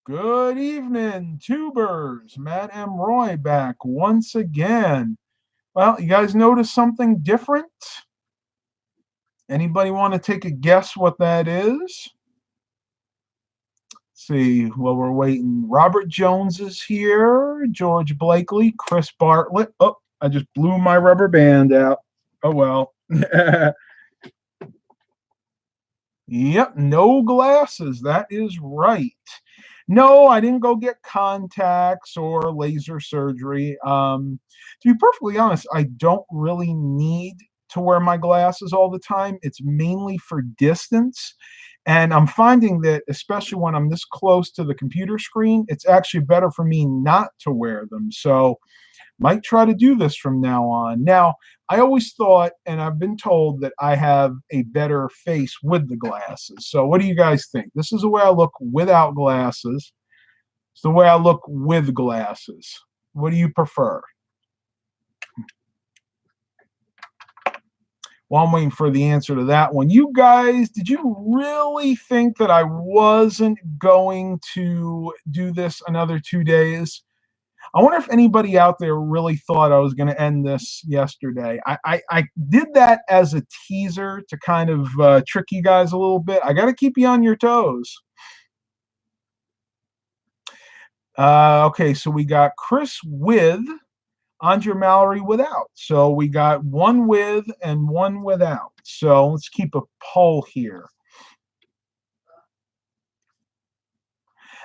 Good evening, tubers. Matt M. Roy back once again. Well, you guys notice something different? Anybody want to take a guess what that is? Let's see, while we're waiting, Robert Jones is here, George Blakely, Chris Bartlett. Oh, I just blew my rubber band out. Oh well. Yep, no glasses. That is right. No, I didn't go get contacts or laser surgery. To be perfectly honest, I don't really need to wear my glasses all the time. It's mainly for distance. And I'm finding that, especially when I'm this close to the computer screen, it's actually better for me not to wear them. So, might try to do this from now on. Now, I always thought, and I've been told, that I have a better face with the glasses. So, what do you guys think? This is the way I look without glasses. It's the way I look with glasses. What do you prefer? Well, I'm waiting for the answer to that one. You guys, did you really think that I wasn't going to do this another 2 days? I wonder if anybody out there really thought I was going to end this yesterday. I did that as a teaser to kind of trick you guys a little bit. I got to keep you on your toes. Okay, so we got Chris with, Andre Mallory without. So we got one with and one without. So let's keep a poll here.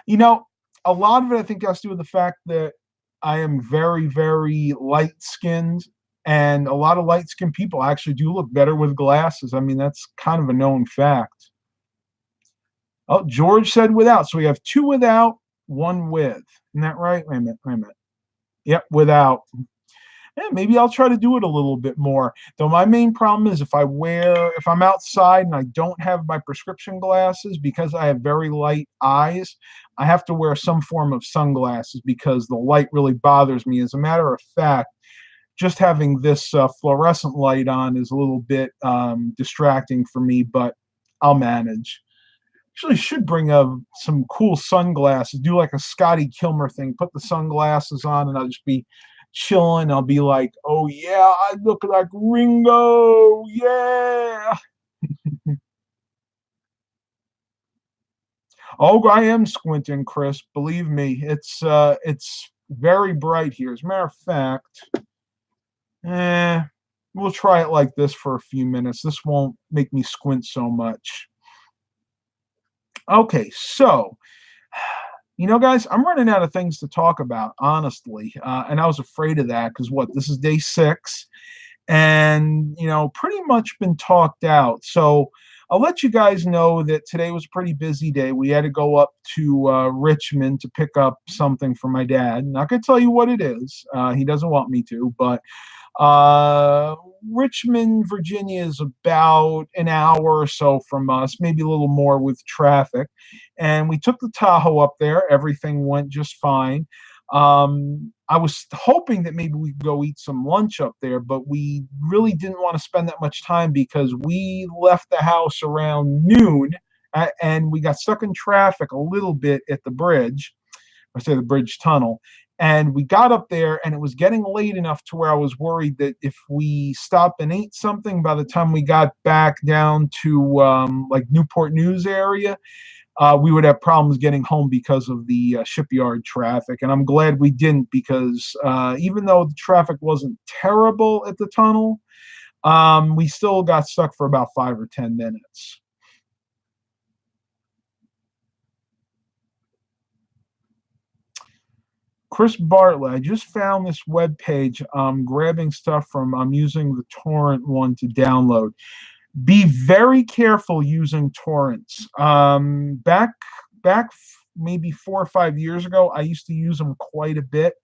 You know, a lot of it I think has to do with the fact that I am very, very light-skinned, and a lot of light-skinned people actually do look better with glasses. I mean, that's kind of a known fact. Oh, George said without. So we have two without, one with. Isn't that right? Wait a minute. Yep, without. Yeah, maybe I'll try to do it a little bit more. Though my main problem is if I'm outside and I don't have my prescription glasses, because I have very light eyes, I have to wear some form of sunglasses because the light really bothers me. As a matter of fact, just having this fluorescent light on is a little bit distracting for me, but I'll manage. Actually, should bring some cool sunglasses. Do like a Scotty Kilmer thing. Put the sunglasses on, and I'll just be chilling. I'll be like, "Oh yeah, I look like Ringo, yeah." Oh, I am squinting, Chris. Believe me, it's very bright here. As a matter of fact, we'll try it like this for a few minutes. This won't make me squint so much. Okay, so guys, I'm running out of things to talk about, honestly, and I was afraid of that because this is day 6, and pretty much been talked out. So I'll let you guys know that today was a pretty busy day. We had to go up to Richmond to pick up something for my dad. Not gonna tell you what it is. He doesn't want me to, but Richmond, Virginia is about an hour or so from us, maybe a little more with traffic. And we took the Tahoe up there. Everything went just fine. I was hoping that maybe we could go eat some lunch up there, but we really didn't want to spend that much time because we left the house around noon and we got stuck in traffic a little bit at the bridge. I say the bridge tunnel. And we got up there and it was getting late enough to where I was worried that if we stopped and ate something, by the time we got back down to like Newport News area, we would have problems getting home because of the shipyard traffic. And I'm glad we didn't, because even though the traffic wasn't terrible at the tunnel, we still got stuck for about 5 or 10 minutes. Chris Bartlett, I just found this web page. I'm grabbing stuff from, I'm using the torrent one to download. Be very careful using torrents. Back maybe 4 or 5 years ago, I used to use them quite a bit.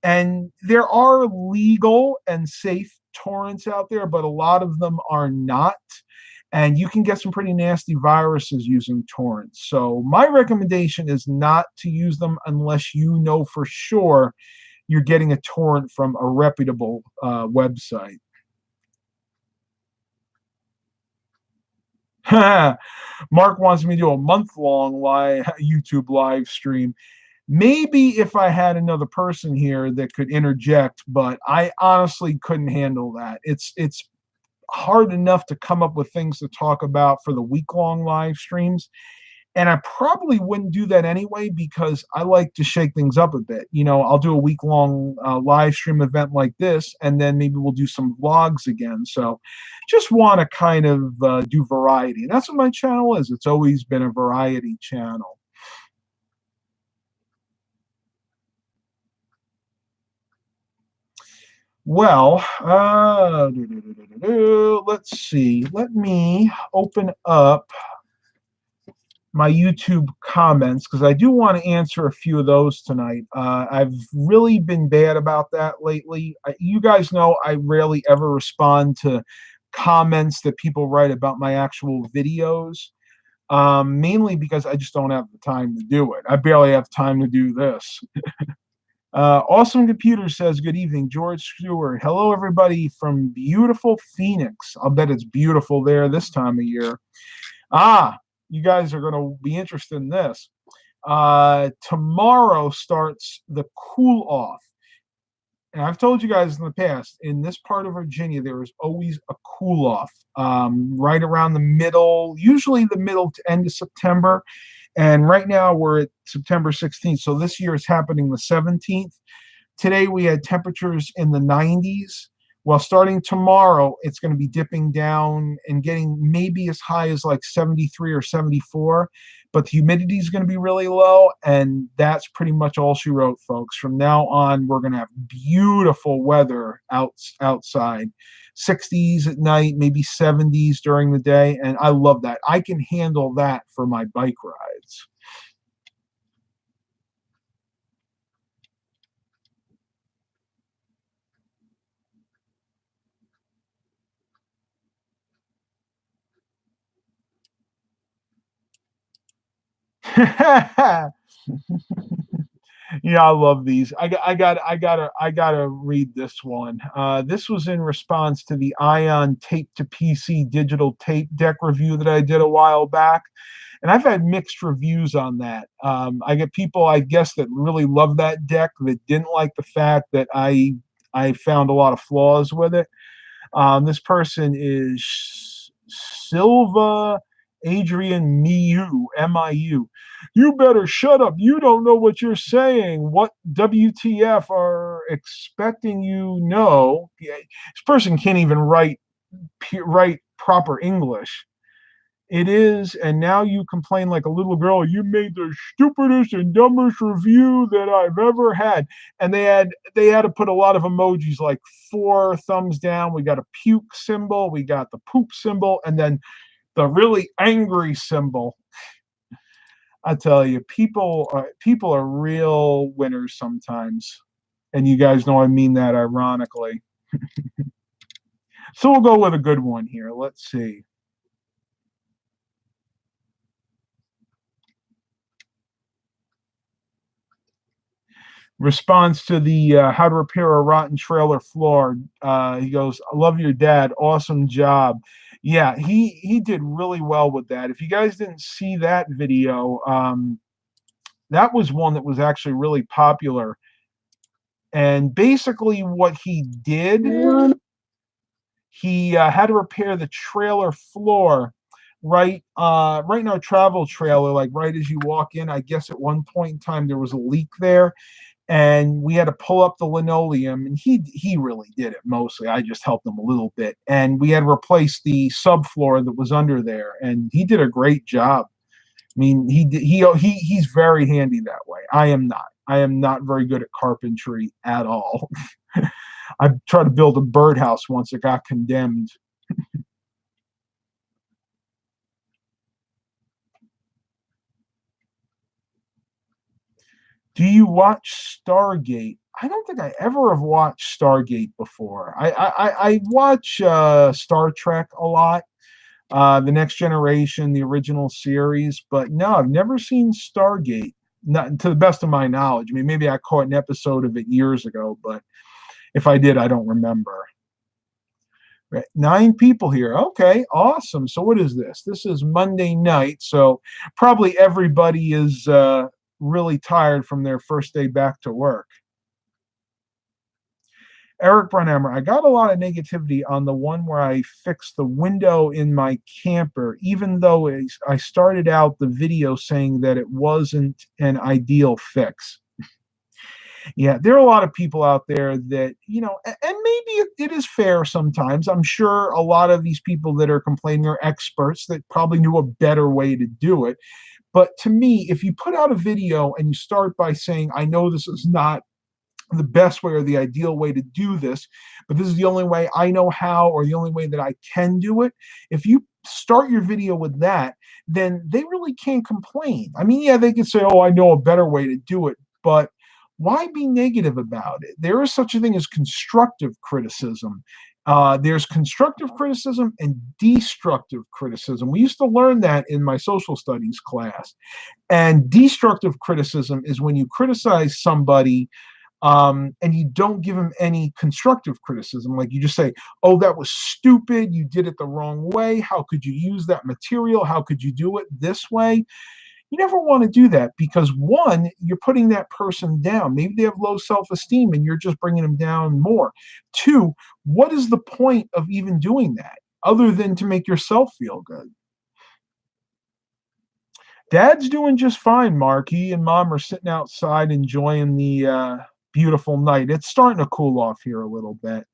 And there are legal and safe torrents out there, but a lot of them are not. And you can get some pretty nasty viruses using torrents. So my recommendation is not to use them unless you know for sure you're getting a torrent from a reputable website. Mark wants me to do a month-long YouTube live stream. Maybe if I had another person here that could interject, but I honestly couldn't handle that. It's hard enough to come up with things to talk about for the week-long live streams. And I probably wouldn't do that anyway because I like to shake things up a bit. I'll do a week-long live stream event like this, and then maybe we'll do some vlogs again. So just want to kind of do variety. And that's what my channel is. It's always been a variety channel. Well, let's see. Let me open up my YouTube comments because I do want to answer a few of those tonight. I've really been bad about that lately. You guys know I rarely ever respond to comments that people write about my actual videos, mainly because I just don't have the time to do it. I barely have time to do this. Awesome Computer says, good evening, George Stewart. Hello, everybody from beautiful Phoenix. I'll bet it's beautiful there this time of year. You guys are going to be interested in this. Tomorrow starts the cool off. And I've told you guys in the past, in this part of Virginia, there is always a cool off right around the middle, usually the middle to end of September. And right now we're at September 16th. So this year is happening the 17th. Today we had temperatures in the 90s. Well, starting tomorrow, it's going to be dipping down and getting maybe as high as like 73 or 74. But the humidity is going to be really low. And that's pretty much all she wrote, folks. From now on, we're going to have beautiful weather outside. 60s at night, maybe 70s during the day. And I love that. I can handle that for my bike rides. Yeah, I love these. I gotta read this one. This was in response to the Ion Tape to PC digital tape deck review that I did a while back, and I've had mixed reviews on that. I get people, I guess, that really love that deck that didn't like the fact that I found a lot of flaws with it. This person is Silva Adrian Miu, M-I-U. You better shut up. You don't know what you're saying. What WTF are expecting you know? This person can't even write proper English. It is, and now you complain like a little girl. You made the stupidest and dumbest review that I've ever had. And they had to put a lot of emojis, like 4 thumbs down. We got a puke symbol, we got the poop symbol, and then the really angry symbol. I tell you, people are real winners sometimes, and you guys know I mean that ironically. So we'll go with a good one here. Let's see. Response to the how to repair a rotten trailer floor. He goes, I love your dad. Awesome job. Yeah, he did really well with that. If you guys didn't see that video, that was one that was actually really popular. And basically what he did, he had to repair the trailer floor right in our travel trailer, like right as you walk in. I guess at one point in time there was a leak there, and we had to pull up the linoleum, and he really did it mostly. I just helped him a little bit, and we had to replace the subfloor that was under there, and he did a great job. I mean, he's very handy that way. I am not very good at carpentry at all. I tried to build a birdhouse once. It got condemned. Do you watch Stargate? I don't think I ever have watched Stargate before. I watch Star Trek a lot, The Next Generation, the original series, but no, I've never seen Stargate. Not to the best of my knowledge. I mean, maybe I caught an episode of it years ago, but if I did, I don't remember. Right. 9 people here. Okay, awesome. So what is this? This is Monday night. So probably everybody is really tired from their first day back to work. Eric Brunhammer, I got a lot of negativity on the one where I fixed the window in my camper, even though I started out the video saying that it wasn't an ideal fix. Yeah, there are a lot of people out there that, and maybe it is fair sometimes. I'm sure a lot of these people that are complaining are experts that probably knew a better way to do it. But to me, if you put out a video and you start by saying, I know this is not the best way or the ideal way to do this, but this is the only way I know how or the only way that I can do it. If you start your video with that, then they really can't complain. I mean, yeah, they can say, oh, I know a better way to do it, but why be negative about it? There is such a thing as constructive criticism. There's constructive criticism and destructive criticism. We used to learn that in my social studies class. And destructive criticism is when you criticize somebody and you don't give them any constructive criticism. Like you just say, oh, that was stupid. You did it the wrong way. How could you use that material? How could you do it this way? You never want to do that because one, you're putting that person down. Maybe they have low self-esteem and you're just bringing them down more. Two, what is the point of even doing that other than to make yourself feel good? Dad's doing just fine, Mark. He and Mom are sitting outside enjoying the beautiful night. It's starting to cool off here a little bit.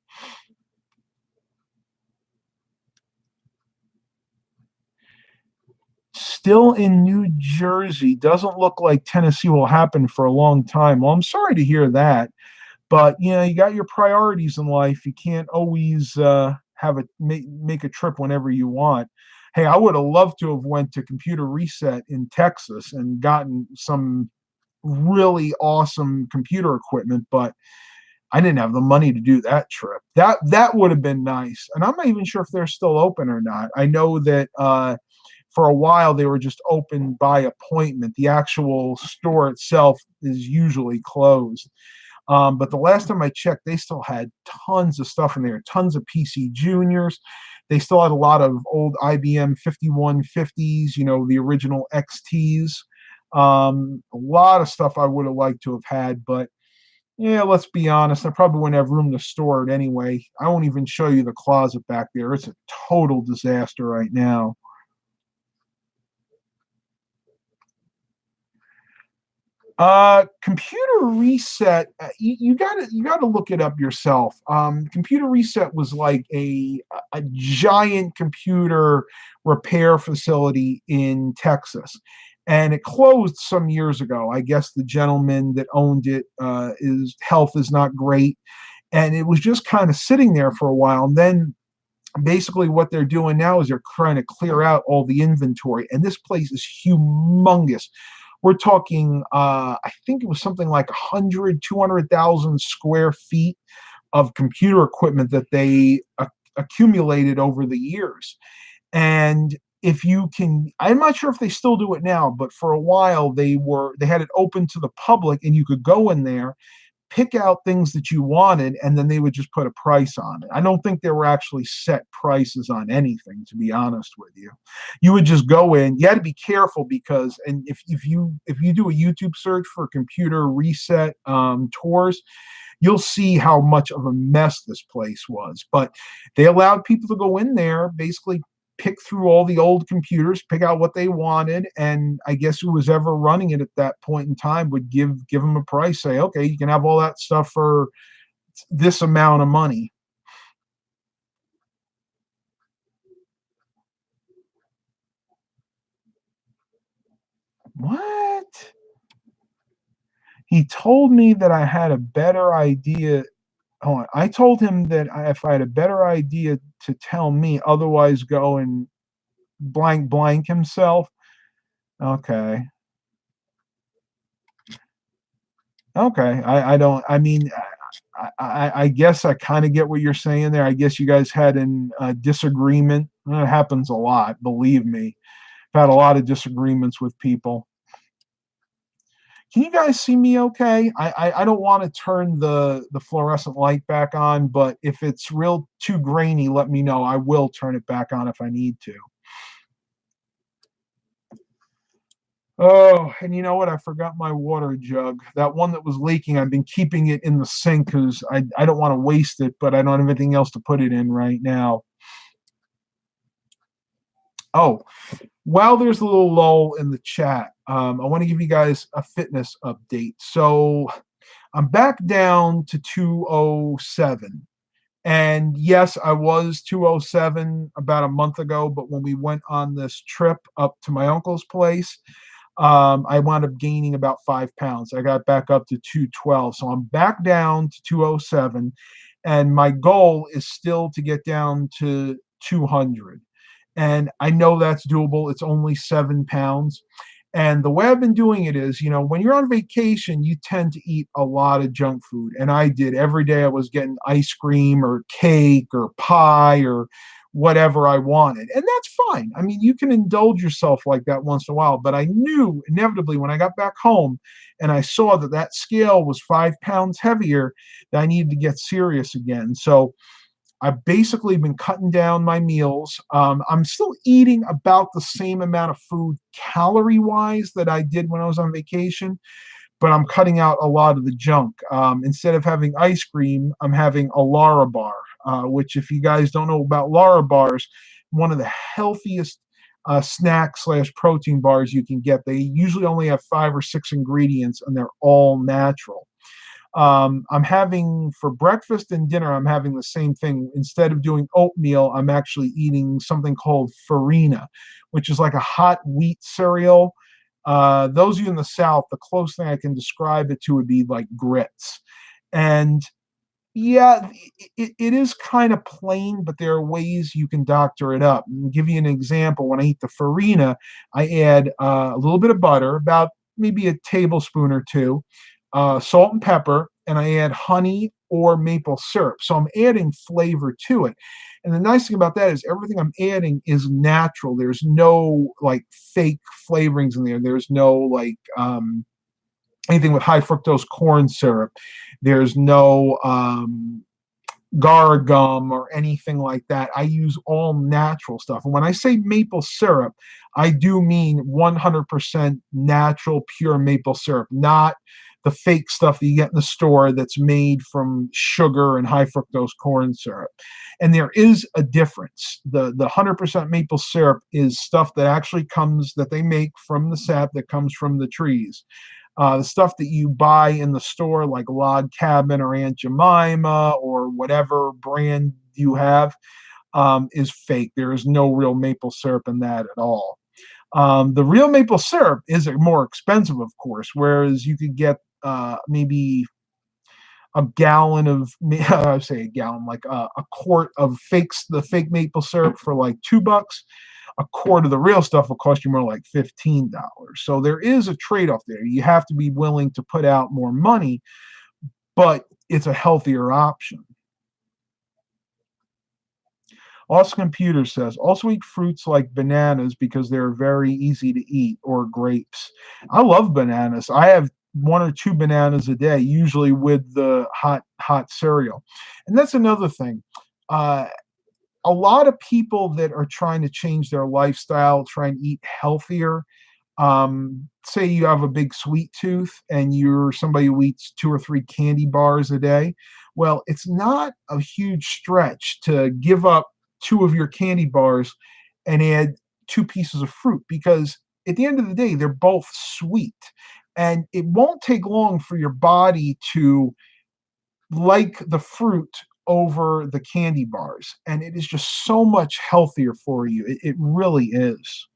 Still in New Jersey. Doesn't look like Tennessee will happen for a long time. Well, I'm sorry to hear that, but you got your priorities in life. You can't always make a trip whenever you want. Hey, I would have loved to have went to Computer Reset in Texas and gotten some really awesome computer equipment, but I didn't have the money to do that trip. That would have been nice. And I'm not even sure if they're still open or not. I know that for a while they were just open by appointment. The actual store itself is usually closed. But the last time I checked, they still had tons of stuff in there, tons of PC Juniors. They still had a lot of old IBM 5150s, the original XTs. A lot of stuff I would have liked to have had, but yeah, let's be honest, I probably wouldn't have room to store it anyway. I won't even show you the closet back there. It's a total disaster right now. Computer Reset, you gotta look it up yourself. Computer Reset was like a giant computer repair facility in Texas, and it closed some years ago. I guess the gentleman that owned it, his health is not great, and it was just kind of sitting there for a while. And then basically what they're doing now is they're trying to clear out all the inventory, and this place is humongous. We're talking, I think it was something like 100, 200,000 square feet of computer equipment that they accumulated over the years. And if you can, I'm not sure if they still do it now, but for a while they had it open to the public and you could go in there, pick out things that you wanted, and then they would just put a price on it. I don't think there were actually set prices on anything, to be honest with you. You would just go in. You had to be careful because, and if you do a YouTube search for Computer Reset tours, you'll see how much of a mess this place was. But they allowed people to go in there, basically pick through all the old computers, pick out what they wanted, and I guess who was ever running it at that point in time would give them a price, say, okay, you can have all that stuff for this amount of money. What? He told me that I had a better idea. Hold on. I told him that if I had a better idea to tell me, otherwise go and blank himself. Okay. Okay. I don't, I mean, I guess I kind of get what you're saying there. I guess you guys had a disagreement. That happens a lot, believe me. I've had a lot of disagreements with people. Can you guys see me okay? I don't want to turn the fluorescent light back on, but if it's real too grainy, let me know. I will turn it back on if I need to. Oh, and you know what? I forgot my water jug. That one that was leaking, I've been keeping it in the sink because I don't want to waste it, but I don't have anything else to put it in right now. Oh, while there's a little lull in the chat, I want to give you guys a fitness update. So I'm back down to 207. And yes, I was 207 about a month ago, but when we went on this trip up to my uncle's place, I wound up gaining about 5 pounds. I got back up to 212. So I'm back down to 207. And my goal is still to get down to 200. And I know that's doable. It's only 7 pounds. And the way I've been doing it is, when you're on vacation, you tend to eat a lot of junk food. And I did. Every day I was getting ice cream or cake or pie or whatever I wanted. And that's fine. I mean, you can indulge yourself like that once in a while. But I knew inevitably when I got back home and I saw that that scale was 5 pounds heavier, that I needed to get serious again. So I've basically been cutting down my meals. I'm still eating about the same amount of food calorie wise that I did when I was on vacation, but I'm cutting out a lot of the junk. Instead of having ice cream, I'm having a Lara bar, which, if you guys don't know about Lara bars, one of the healthiest snack slash protein bars you can get. They usually only have 5 or 6 ingredients, and they're all natural. I'm having for breakfast and dinner, I'm having the same thing. Instead of doing oatmeal, I'm actually eating something called farina, which is like a hot wheat cereal. Those of you in the South, the closest thing I can describe it to would be like grits. And yeah, it is kind of plain, but there are ways you can doctor it up. And give you an example. When I eat the farina, I add a little bit of butter, about maybe a tablespoon or two, salt and pepper, and I add honey or maple syrup. So I'm adding flavor to it. And the nice thing about that is everything I'm adding is natural. There's no like fake flavorings in there. There's no like anything with high fructose corn syrup. There's no gar gum or anything like that. I use all natural stuff. And when I say maple syrup, I do mean 100% natural, pure maple syrup, not the fake stuff that you get in the store that's made from sugar and high fructose corn syrup. And there is a difference. The 100% maple syrup is stuff that actually comes, that they make from the sap that comes from the trees. The stuff that you buy in the store, like Log Cabin or Aunt Jemima or whatever brand you have, is fake. There is no real maple syrup in that at all. The real maple syrup is more expensive, of course, whereas you could get maybe a gallon of, I say a gallon, like a quart of the fake maple syrup for like $2. A quart of the real stuff will cost you more like $15. So there is a trade-off there. You have to be willing to put out more money, but it's a healthier option. Also, Computer says, also eat fruits like bananas because they're very easy to eat, or grapes. I love bananas. I have 1 or 2 bananas a day, usually with the hot cereal. And that's another thing. A lot of people that are trying to change their lifestyle, try and eat healthier. Say you have a big sweet tooth and you're somebody who eats 2 or 3 candy bars a day. Well, it's not a huge stretch to give up 2 of your candy bars and add 2 pieces of fruit, because at the end of the day, they're both sweet. And it won't take long for your body to like the fruit over the candy bars. And it is just so much healthier for you. It really is.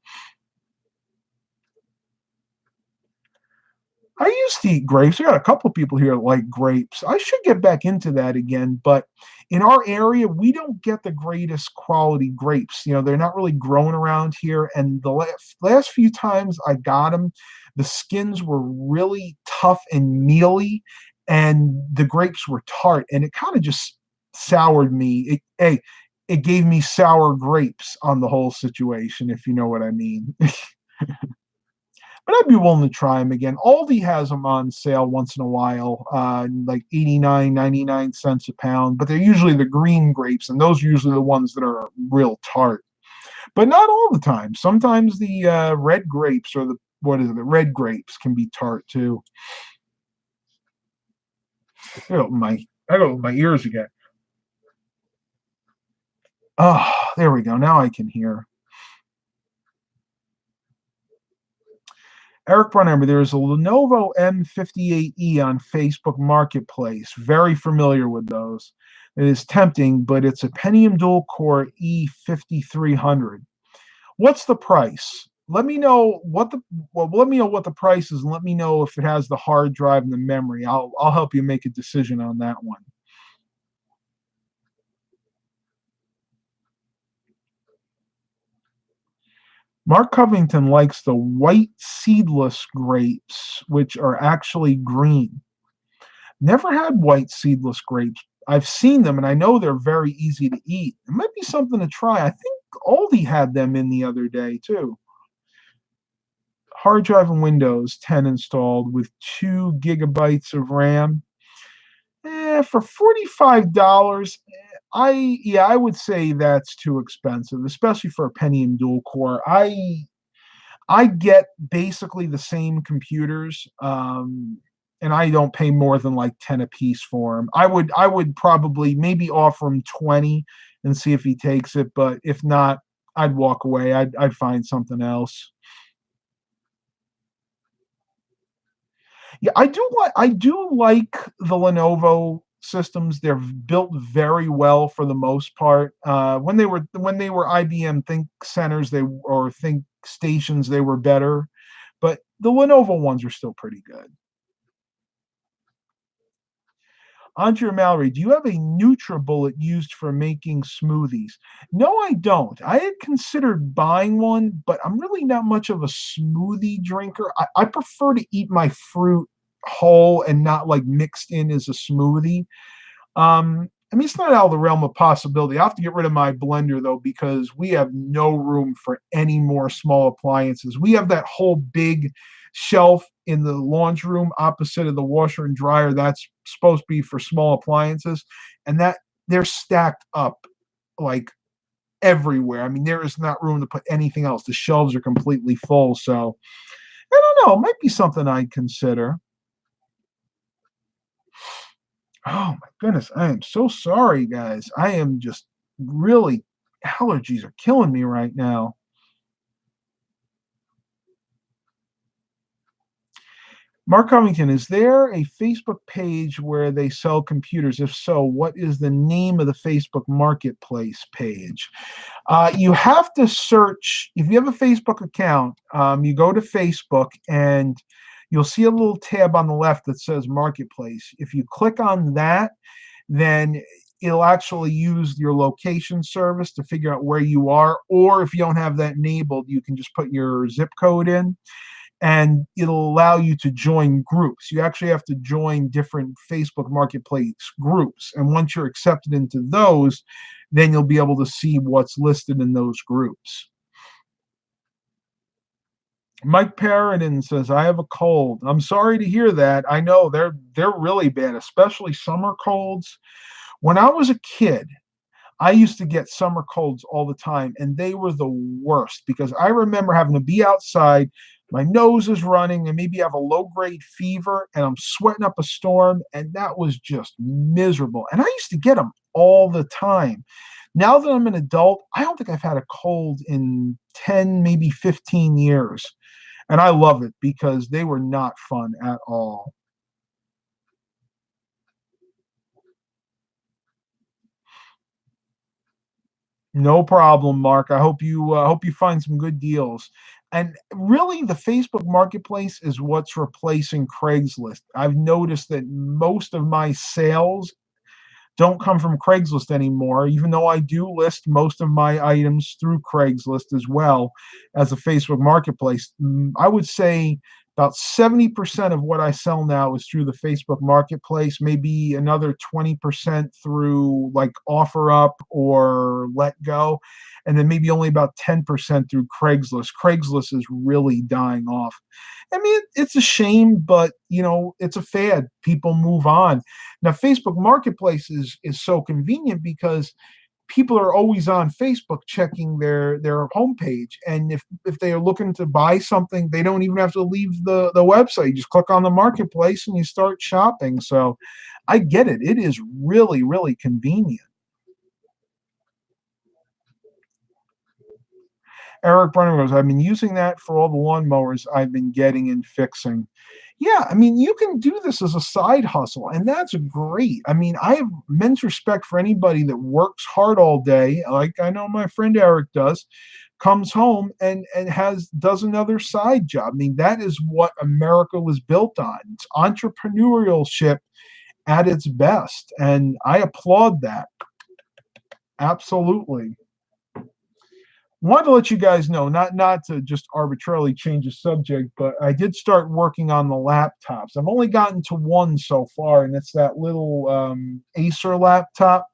I used to eat grapes. I got a couple of people here that like grapes. I should get back into that again, but in our area, we don't get the greatest quality grapes. They're not really grown around here. And the last few times I got them, the skins were really tough and mealy, and the grapes were tart, and it kind of just soured me. It gave me sour grapes on the whole situation, if you know what I mean. but I'd be willing to try them again. Aldi has them on sale once in a while, like 89, 99 cents a pound, but they're usually the green grapes, and those are usually the ones that are real tart. But not all the time. Sometimes the red grapes or the red grapes can be tart too. I go with my ears again. Oh, there we go. Now I can hear. Eric Brunhammer, there is a Lenovo M58E on Facebook Marketplace. Very familiar with those. It is tempting, but it's a Pentium dual core E5300. What's the price? Let me know let me know what the price is, and let me know if it has the hard drive and the memory. I'll help you make a decision on that one. Mark Covington likes the white seedless grapes, which are actually green. Never had white seedless grapes. I've seen them, and I know they're very easy to eat. It might be something to try. I think Aldi had them in the other day, too. Hard drive and Windows 10 installed with 2 GB of RAM. For $45, I would say that's too expensive, especially for a Pentium dual core. I get basically the same computers, and I don't pay more than like 10 a piece for them. I would probably maybe offer him 20 and see if he takes it, but if not, I'd walk away. I'd find something else. Yeah, I do like the Lenovo systems. They're built very well for the most part. When they were IBM Think Centers, or Think Stations, they were better, but the Lenovo ones are still pretty good. Andre Mallory, do you have a NutriBullet used for making smoothies? No, I don't. I had considered buying one, but I'm really not much of a smoothie drinker. I prefer to eat my fruit whole and not like mixed in as a smoothie. I mean, it's not out of the realm of possibility. I have to get rid of my blender though, because we have no room for any more small appliances. We have that whole big shelf in the laundry room opposite of the washer and dryer. That's supposed to be for small appliances, and that they're stacked up like everywhere. I mean, there is not room to put anything else. The shelves are completely full. So I don't know. It might be something I'd consider. Oh my goodness, I am so sorry, guys. I am just really allergies are killing me right now. Mark Covington, is there a Facebook page where they sell computers? If so, what is the name of the Facebook Marketplace page? You have to search, if you have a Facebook account, you go to Facebook and you'll see a little tab on the left that says Marketplace. If you click on that, then it'll actually use your location service to figure out where you are. Or if you don't have that enabled, you can just put your zip code in, and it'll allow you to join groups. You actually have to join different Facebook Marketplace groups. And once you're accepted into those, then you'll be able to see what's listed in those groups. Mike Paradin says, I have a cold. I'm sorry to hear that. I know they're really bad, especially summer colds. When I was a kid, I used to get summer colds all the time, and they were the worst because I remember having to be outside, my nose is running, and maybe I have a low-grade fever, and I'm sweating up a storm, and that was just miserable. And I used to get them all the time. Now that I'm an adult, I don't think I've had a cold in 10, maybe 15 years. And I love it because they were not fun at all. No problem, Mark. I hope you find some good deals. And really, the Facebook Marketplace is what's replacing Craigslist. I've noticed that most of my sales don't come from Craigslist anymore, even though I do list most of my items through Craigslist as well as a Facebook Marketplace. I would say About 70% of what I sell now is through the Facebook Marketplace, maybe another 20% through like OfferUp or Let Go, and then maybe only about 10% through Craigslist. Craigslist is really dying off. I mean, it's a shame, but it's a fad. People move on. Now, Facebook Marketplace is so convenient because people are always on Facebook checking their homepage, and if they are looking to buy something, they don't even have to leave the website. You just click on the marketplace and you start shopping. So, I get it. It is really really convenient. Eric Brunhammer goes, I've been using that for all the lawnmowers I've been getting and fixing. Yeah, I mean, you can do this as a side hustle, and that's great. I mean, I have immense respect for anybody that works hard all day, like I know my friend Eric does, comes home and does another side job. I mean, that is what America was built on. It's entrepreneurship at its best, and I applaud that. Absolutely. Wanted to let you guys know, not to just arbitrarily change the subject, but I did start working on the laptops. I've only gotten to one so far, and it's that little Acer laptop.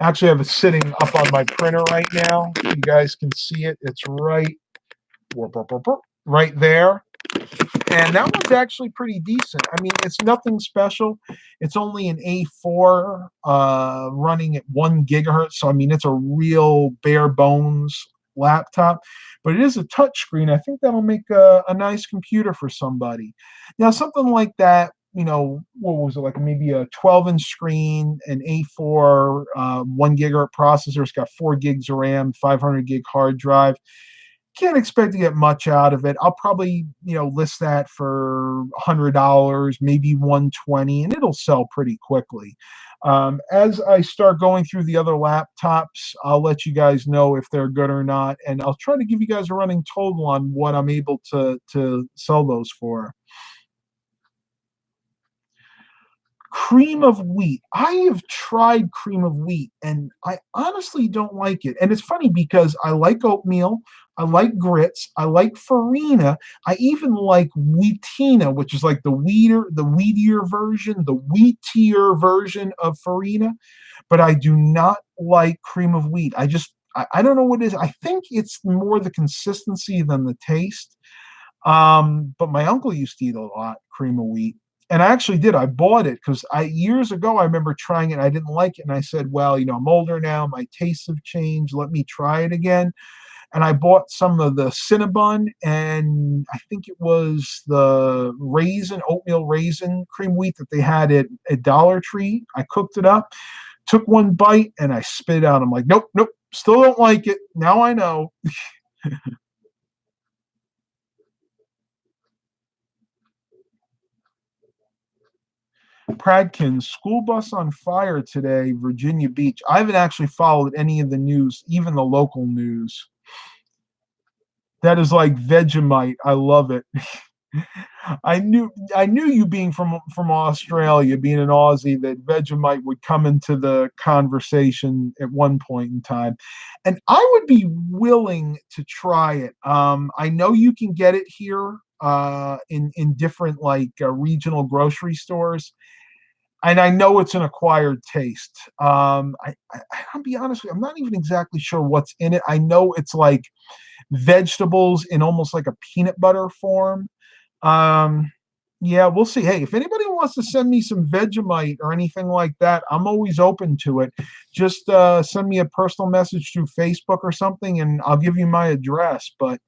Actually, I have it sitting up on my printer right now. You guys can see it. It's right there. And that one's actually pretty decent. I mean, it's nothing special. It's only an A4 running at 1 gigahertz. So, I mean, it's a real bare bones laptop, but it is a touch screen. I think that'll make a nice computer for somebody. Now, something like that, what was it, like maybe a 12-inch screen, an A4 1 gigahertz processor. It's got 4 gigs of RAM, 500 gig hard drive. Can't expect to get much out of it. I'll probably, list that for $100, maybe 120, and it'll sell pretty quickly. As I start going through the other laptops, I'll let you guys know if they're good or not, and I'll try to give you guys a running total on what I'm able to sell those for. Cream of wheat. I have tried cream of wheat, and I honestly don't like it. And it's funny because I like oatmeal, I like grits, I like farina, I even like wheatina, which is like the wheatier version, the wheatier version of farina. But I do not like cream of wheat. I don't know what it is. I think it's more the consistency than the taste. But my uncle used to eat a lot cream of wheat. And I actually did. I bought it because years ago I remember trying it. And I didn't like it, and I said, "Well, I'm older now. My tastes have changed. Let me try it again." And I bought some of the Cinnabon, and I think it was the oatmeal raisin cream wheat that they had at Dollar Tree. I cooked it up, took one bite, and I spit it out. I'm like, "Nope, nope, still don't like it." Now I know. Pradkin, school bus on fire today, Virginia Beach. I haven't actually followed any of the news, even the local news. That is like Vegemite. I love it. I knew you being from Australia, being an Aussie, that Vegemite would come into the conversation at one point in time, and I would be willing to try it. I know you can get it here in different like regional grocery stores, and I know it's an acquired taste. I'll be honest with you, I'm not even exactly sure what's in it. I know it's like vegetables in almost like a peanut butter form. Um, yeah, we'll see. Hey, if anybody wants to send me some Vegemite or anything like that, I'm always open to it. Just send me a personal message through Facebook or something, and I'll give you my address. But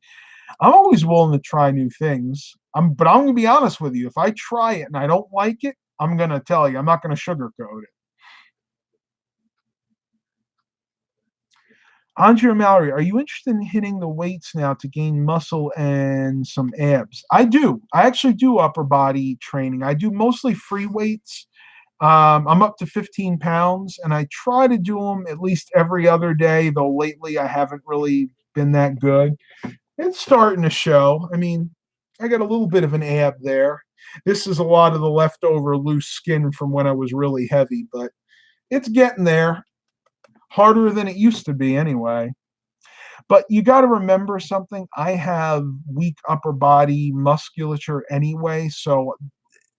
I'm always willing to try new things. But I'm going to be honest with you. If I try it and I don't like it, I'm going to tell you. I'm not going to sugarcoat it. Andrea Mallory, are you interested in hitting the weights now to gain muscle and some abs? I do. I actually do upper body training. I do mostly free weights. I'm up to 15 pounds, and I try to do them at least every other day, though lately I haven't really been that good. It's starting to show. I mean, I got a little bit of an ab there. This is a lot of the leftover loose skin from when I was really heavy, but it's getting there. Harder than it used to be, anyway. But you got to remember something. I have weak upper body musculature anyway, so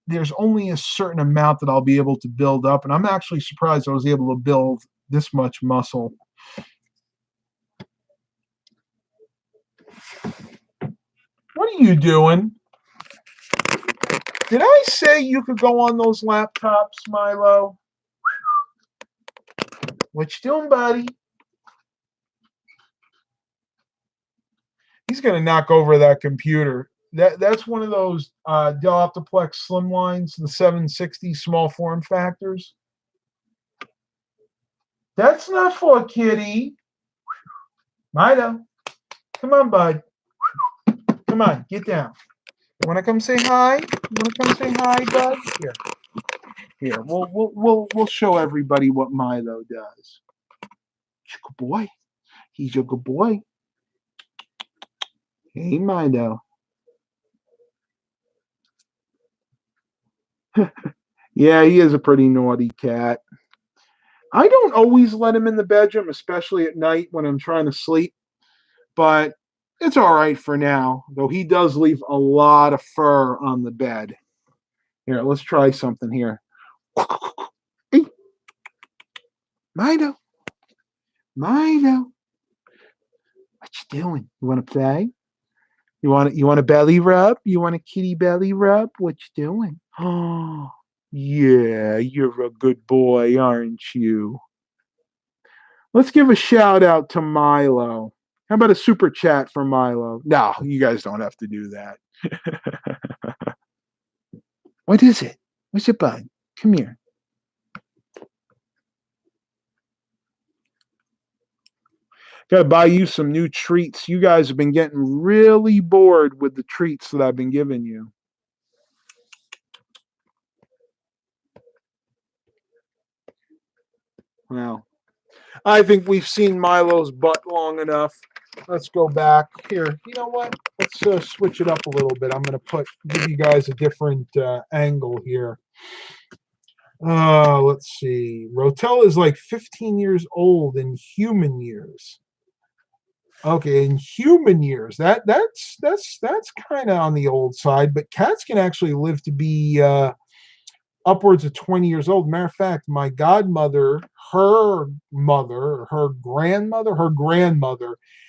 there's only a certain amount that I'll be able to build up. And I'm actually surprised I was able to build this much muscle. What are you doing? Did I say you could go on those laptops, Milo? What you doing, buddy? He's going to knock over that computer. That's one of those Dell Optiplex Slimlines, the 760 small form factors. That's not for a kitty. Milo, come on, bud. Come on, get down. You want to come say hi? You want to come say hi, bud? Here. We'll show everybody what Milo does. He's a good boy. He's a good boy. Hey, Milo. Yeah, he is a pretty naughty cat. I don't always let him in the bedroom, especially at night when I'm trying to sleep. But it's all right for now, though he does leave a lot of fur on the bed. Here, let's try something here. Hey, Milo. Milo. What you doing? You want to play? You want a belly rub? You want a kitty belly rub? What you doing? Oh, yeah, you're a good boy, aren't you? Let's give a shout out to Milo. How about a super chat for Milo? No, you guys don't have to do that. What is it? What's it, bud? Come here. Got to buy you some new treats. You guys have been getting really bored with the treats that I've been giving you. Well, I think we've seen Milo's butt long enough. Let's go back here. You know what? Let's switch it up a little bit. I'm going to give you guys a different angle here. Let's see. Rotel is like 15 years old in human years. Okay, in human years, that's kind of on the old side. But cats can actually live to be upwards of 20 years old. Matter of fact, my godmother, her grandmother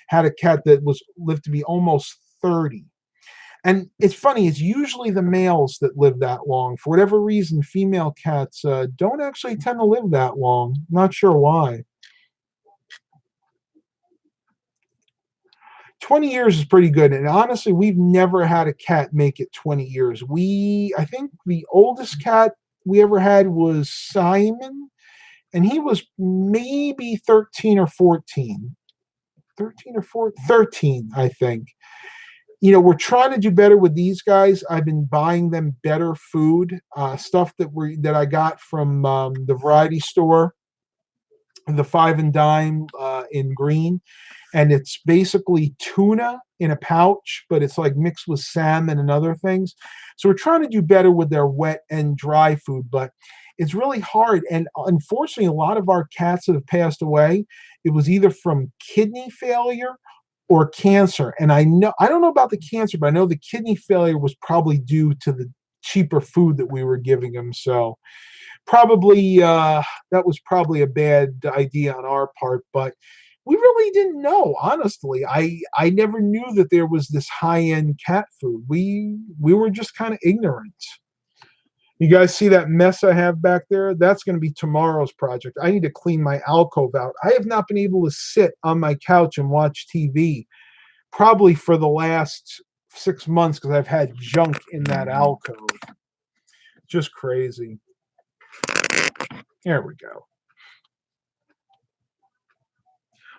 had a cat that lived to be almost 30. And it's funny, it's usually the males that live that long. For whatever reason, female cats don't actually tend to live that long. Not sure why. 20 years is pretty good. And honestly, we've never had a cat make it 20 years. I think the oldest cat we ever had was Simon, and he was maybe 13 or 14. 13 or 14? 13, I think. You know, we're trying to do better with these guys. I've been buying them better food, stuff that I got from the variety store, the Five and Dime in green. And it's basically tuna in a pouch, but it's like mixed with salmon and other things. So we're trying to do better with their wet and dry food, but it's really hard. And unfortunately, a lot of our cats that have passed away, it was either from kidney failure or cancer. And I don't know about the cancer, but I know the kidney failure was probably due to the cheaper food that we were giving them. So probably that was probably a bad idea on our part, but we really didn't know, honestly. I never knew that there was this high-end cat food. We were just kind of ignorant. You guys see that mess I have back there? That's going to be tomorrow's project. I need to clean my alcove out. I have not been able to sit on my couch and watch TV probably for the last 6 months because I've had junk in that alcove. Just crazy. There we go.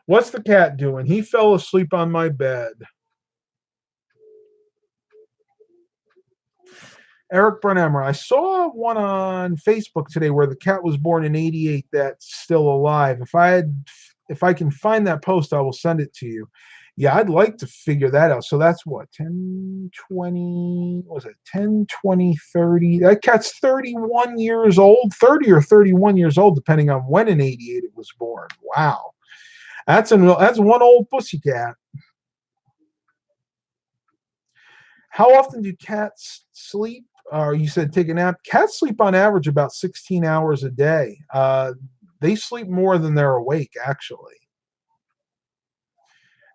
What's the cat doing? He fell asleep on my bed. Eric Brunhammer, I saw one on Facebook today where the cat was born in '88 that's still alive. If I can find that post, I will send it to you. Yeah, I'd like to figure that out. So that's what, 10, 20, what was it, 10, 20, 30? That cat's 31 years old, 30 or 31 years old, depending on when in '88 it was born. Wow. That's one old pussycat. How often do cats sleep? Or you said take a nap. Cats sleep on average about 16 hours a day. They sleep more than they're awake, actually.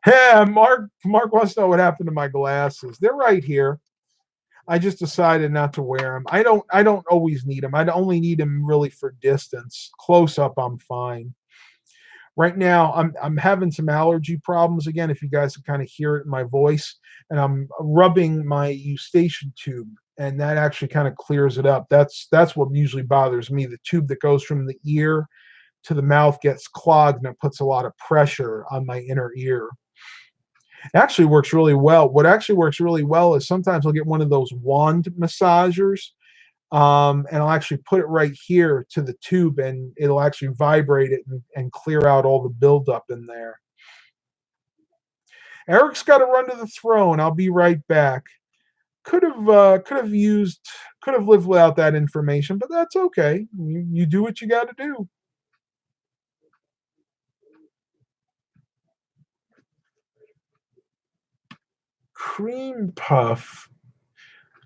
Hey, Mark wants to know what happened to my glasses. They're right here. I just decided not to wear them. I don't always need them. I only need them really for distance. Close up, I'm fine. Right now, I'm having some allergy problems again. If you guys can kind of hear it in my voice, and I'm rubbing my eustachian tube, and that actually kind of clears it up. That's what usually bothers me. The tube that goes from the ear to the mouth gets clogged, and it puts a lot of pressure on my inner ear. It actually works really well. What actually works really well is sometimes I'll get one of those wand massagers, and I'll actually put it right here to the tube, and it'll actually vibrate it and clear out all the buildup in there. Eric's got to run to the throne. I'll be right back. Could have lived without that information, but that's okay. You do what you got to do. Cream puff.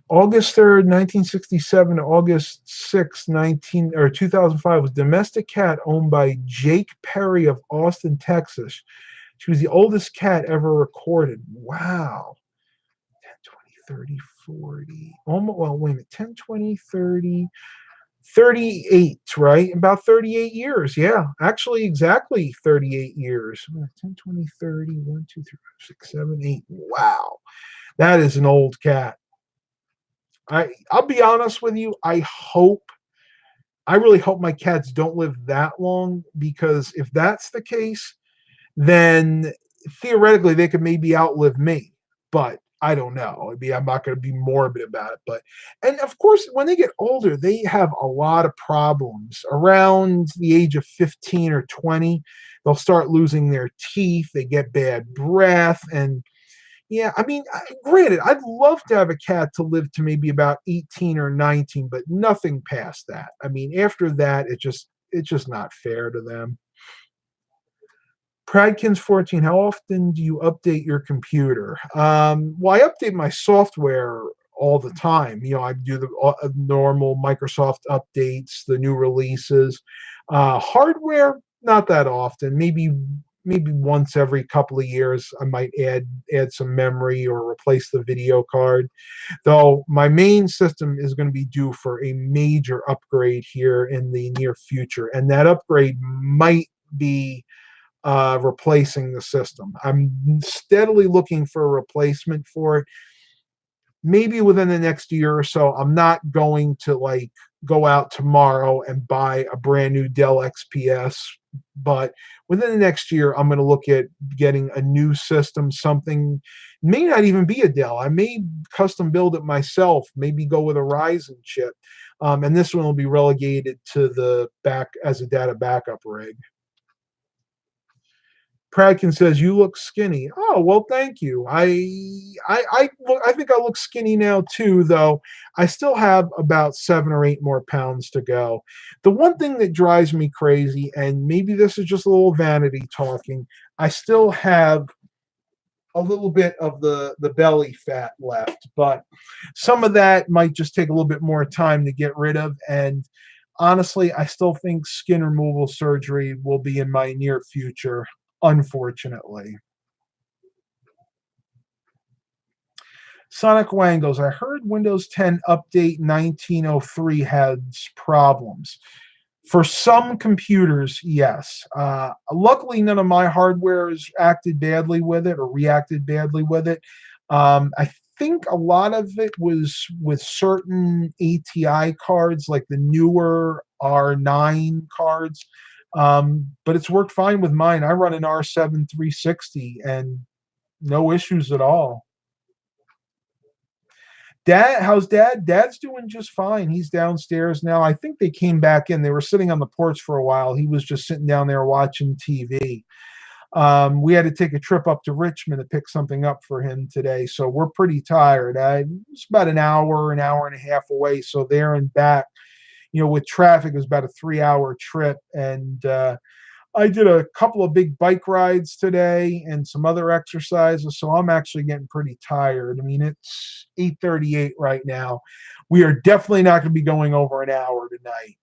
August 3rd, 1967 to August 6th, 2005 was a domestic cat owned by Jake Perry of Austin, Texas. She was the oldest cat ever recorded. Wow. 10, 20, 30, 40. Almost, well, wait a minute. 10, 20, 30, 38, right? About 38 years. Yeah. Actually, exactly 38 years. 10, 20, 30, 1, 2, 3, 4, 6, 7, 8. Wow. That is an old cat. I'll be honest with you. I really hope my cats don't live that long, because if that's the case, then theoretically they could maybe outlive me. But I don't know. I'm not going to be morbid about it. And of course, when they get older, they have a lot of problems. Around the age of 15 or 20, they'll start losing their teeth. They get bad breath, and yeah, I mean, granted, I'd love to have a cat to live to maybe about 18 or 19, but nothing past that. I mean, after that, it's just not fair to them. Pradkins 14, how often do you update your computer? Well, I update my software all the time. I do the normal Microsoft updates, the new releases. Hardware, not that often. Maybe once every couple of years I might add some memory or replace the video card. Though my main system is going to be due for a major upgrade here in the near future, and that upgrade might be replacing the system. I'm steadily looking for a replacement for it. Maybe within the next year or so. I'm not going to go out tomorrow and buy a brand new Dell XPS, but within the next year, I'm going to look at getting a new system. Something may not even be a Dell. I may custom build it myself. Maybe go with a Ryzen chip, and this one will be relegated to the back as a data backup rig. Pradkin says you look skinny. Oh well, thank you. I think I look skinny now too, though. I still have about 7 or 8 more pounds to go. The one thing that drives me crazy, and maybe this is just a little vanity talking, I still have a little bit of the belly fat left, but some of that might just take a little bit more time to get rid of. And honestly, I still think skin removal surgery will be in my near future, unfortunately. Sonic Wang goes, I heard Windows 10 Update 1903 has problems. For some computers, yes. Luckily, none of my hardware has acted badly with it or reacted badly with it. I think a lot of it was with certain ATI cards, like the newer R9 cards. But it's worked fine with mine. I run an R7 360 and no issues at all. Dad, how's Dad? Dad's doing just fine. He's downstairs now. I think they came back in. They were sitting on the porch for a while. He was just sitting down there watching TV. We had to take a trip up to Richmond to pick something up for him today, so we're pretty tired. It's about an hour and a half away, so there and back. With traffic, it was about a 3-hour trip, and I did a couple of big bike rides today and some other exercises, so I'm actually getting pretty tired. I mean, it's 8:38 right now. We are definitely not going to be going over an hour tonight.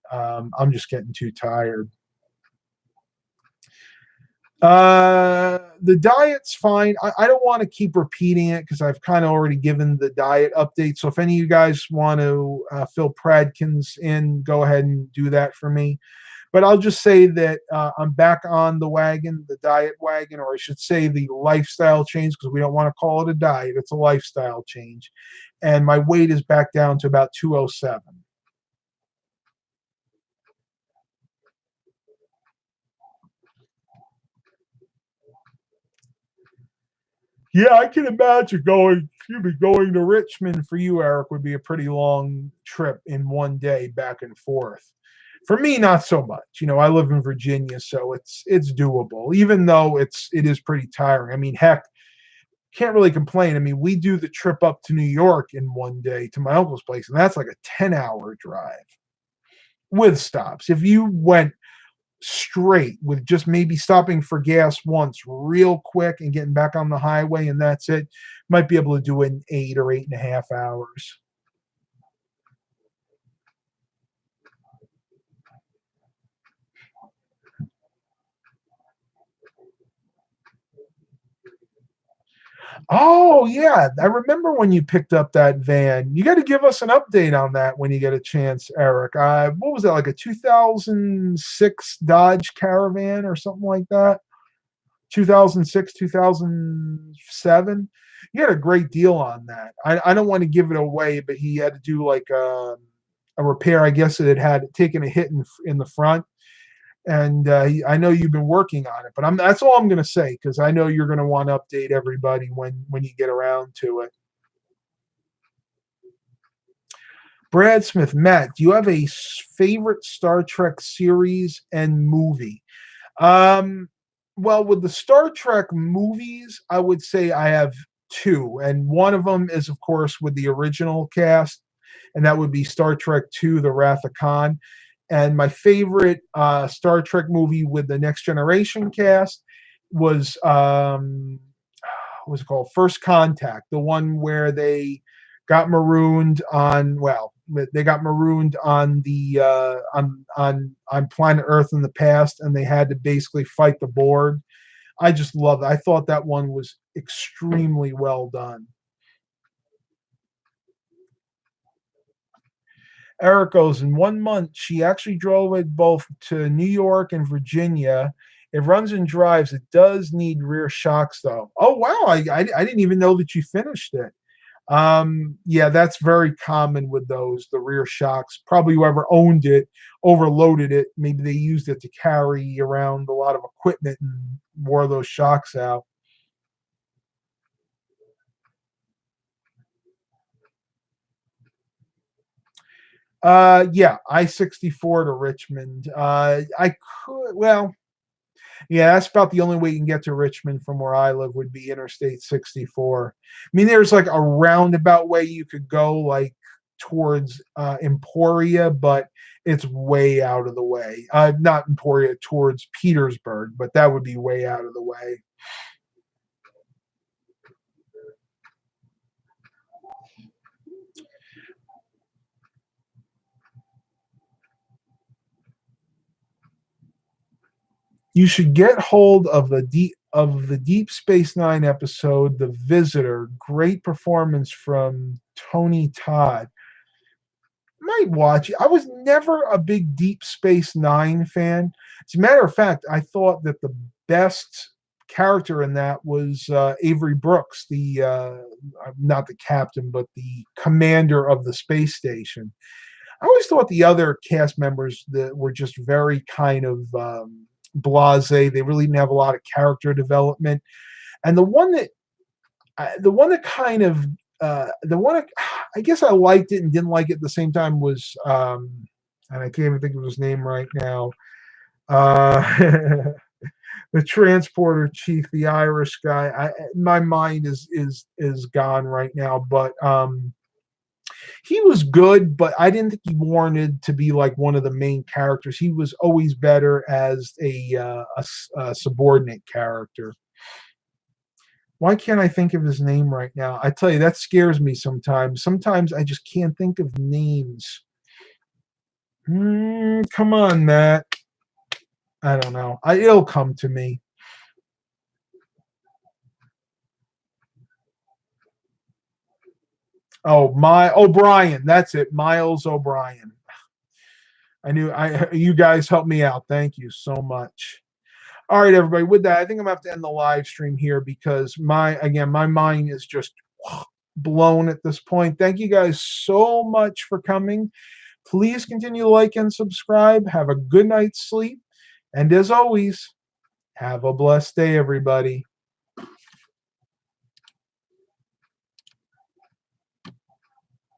I'm just getting too tired. The diet's fine. I don't want to keep repeating it because I've kind of already given the diet update. So if any of you guys want to fill Pradkins in, go ahead and do that for me. But I'll just say that I'm back on the wagon, the diet wagon, or I should say the lifestyle change, because we don't want to call it a diet. It's a lifestyle change. And my weight is back down to about 207. Yeah, I can imagine going to Richmond for you, Eric, would be a pretty long trip in one day back and forth. For me, not so much. You know, I live in Virginia, so it's doable, even though it is pretty tiring. I mean, heck, can't really complain. I mean, we do the trip up to New York in one day to my uncle's place, and that's like a 10-hour drive with stops. If you went straight with just maybe stopping for gas once real quick and getting back on the highway and that's it, might be able to do it in 8 or 8.5 hours. Oh yeah, I remember when you picked up that van. You got to give us an update on that when you get a chance, Eric. What was that, like a 2006 Dodge Caravan or something like that? 2006, 2007. He had a great deal on that. I don't want to give it away, but he had to do like a repair. I guess it had taken a hit in the front. And I know you've been working on it, but that's all I'm going to say because I know you're going to want to update everybody when you get around to it. Brad Smith, Matt, do you have a favorite Star Trek series and movie? Um, well, with the Star Trek movies, I would say I have two, and one of them is, of course, with the original cast, and that would be Star Trek II: The Wrath of Khan. And my favorite Star Trek movie with the Next Generation cast was what was it called? First Contact, the one where they got marooned on they got marooned on the on planet Earth in the past, and they had to basically fight the Borg. I just love it. I thought that one was extremely well done. Eric goes, in 1 month, she actually drove it both to New York and Virginia. It runs and drives. It does need rear shocks, though. Oh, wow. I didn't even know that you finished it. Yeah, that's very common with those, the rear shocks. Probably whoever owned it overloaded it. Maybe they used it to carry around a lot of equipment and wore those shocks out. Yeah, I-64 to Richmond. I could, well, yeah, that's about the only way you can get to Richmond from where I live would be Interstate 64. I mean, there's like a roundabout way you could go, like towards Emporia, but it's way out of the way. Not Emporia, towards Petersburg, but that would be way out of the way. You should get hold of the Deep Space Nine episode, The Visitor. Great performance from Tony Todd. Might watch it. I was never a big Deep Space Nine fan. As a matter of fact, I thought that the best character in that was Avery Brooks, the not the captain, but the commander of the space station. I always thought the other cast members that were just very kind of blasé. They really didn't have a lot of character development. And the one that kind of the one that, I guess I liked it and didn't like it at the same time was and I can't even think of his name right now. Uh, the transporter chief, the Irish guy. My mind is gone right now, but He was good, but I didn't think he warranted to be like one of the main characters. He was always better as a subordinate character. Why can't I think of his name right now? I tell you, that scares me sometimes. Sometimes I just can't think of names. Come on, Matt. I don't know. It'll come to me. Oh, my O'Brien. That's it. Miles O'Brien. You guys helped me out. Thank you so much. All right, everybody. With that, I think I'm gonna have to end the live stream here because my mind is just blown at this point. Thank you guys so much for coming. Please continue to like and subscribe. Have a good night's sleep. And as always, have a blessed day, everybody.